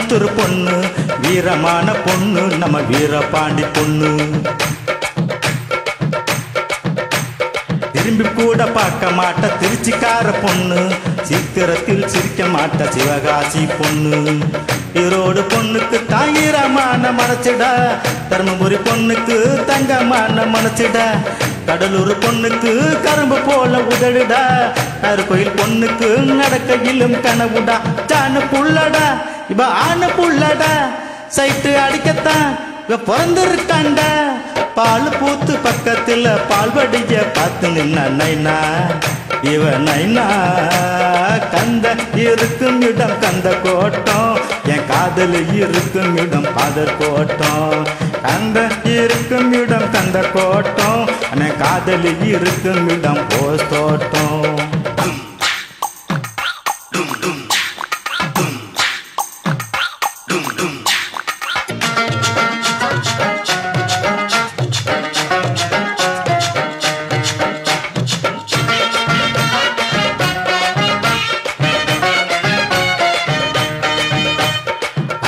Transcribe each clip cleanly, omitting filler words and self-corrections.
கோயம்புத்தூர் பொண்ணு வீரமான பொண்ணு நம்ம வீரபாண்டி பொண்ணு. திரும்பி கூட பார்க்க மாட்ட திருச்சிக்கார பொண்ணு, சீக்கிரத்தில் சிரிக்க மாட்ட சிவகாசி பொண்ணு. ஈரோடு பொண்ணுக்கு தாயிரமான மனசிடா, தர்மபுரி பொண்ணுக்கு தங்கமான மனசிடா, கடலூர் பொண்ணுக்கு கரும்பு போல உதடுடா, கோயில் பொண்ணுக்கு நடக்கையிலும் கனவுடா. ஜானு புள்ளடா இவ ஆன புள்ளடா, சைட்டு அடிக்கத்தான் இவ பிறந்திருக்காண்டா. பால் பூத்து பக்கத்துல பால்வடிய பார்த்து நின்ன நைனா இவ நைனா. கந்த இருக்கும் இடம் கந்த கோட்டம், என் காதல் இருக்கும் இடம் பாதர் கோட்டம். கந்த இருக்கும் இடம் கந்த கோட்டம், என் காதல் இருக்கும் இடம் போஸ் தோட்டம்.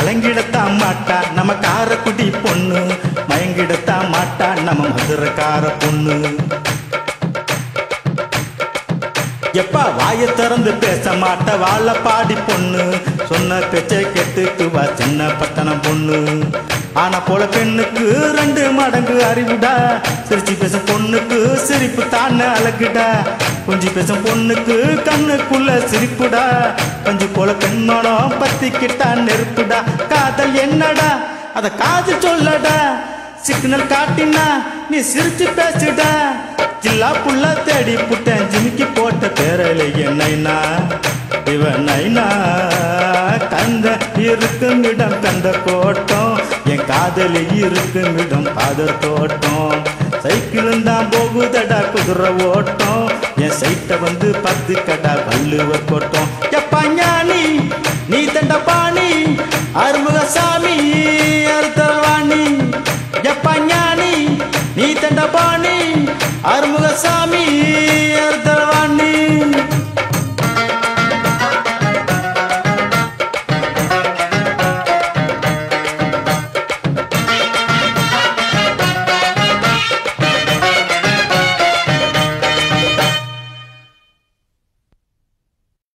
அலங்கிடத்தான் மாட்டா நம்ம காரக்குடி பொண்ணு, மயங்கிடத்தான் மாட்டா நம்ம மதுரக்கார பொண்ணு. எப்பா வாய திறந்து பேச மாட்ட வாழப்பாடி பொண்ணு, சொன்ன பேச்சை கேட்டுக்குவா சின்ன பட்டணம் பொண்ணு. ஆனா போல பெண்ணுக்கு 2 மடங்கு அறிவுடா, சிரிச்சு பேசும் பொண்ணுக்கு சிரிப்பு தானே அழகுடா. கொஞ்சி பேசும் பொண்ணுக்கு கண்ணுக்குள்ள சிரிப்புடா, கொஞ்சி போல பெண்மனம் பத்திக்கிட்டா நெருப்புடா. காதல் என்னடா அத காது சொல்லடா, சிக்னல் காட்டினா நீ சிரிச்சு பேசுடா. ஜில்லா புள்ள தேடி புட்டேன் ஜிமிக்கி போட்ட பேரலை என்னைனா இவ நைனா. கந்த இருக்கும் இடம் கந்த கோட்டம், என் காதலி இருக்கும் இடம் காதல் தோட்டம். சைக்கிளும் தான் போகுதடா குதிரை ஓட்டம், என் சைட்டை வந்து 10 கடா வள்ளுவர் கோட்டம். எப்பா ஞானி நீ தண்ட பாணி அருமுகசாமி அறுத்தல்வாணி. எப்பா ஞானி நீ தண்ட பாணி அருமுகசாமி அறுத்த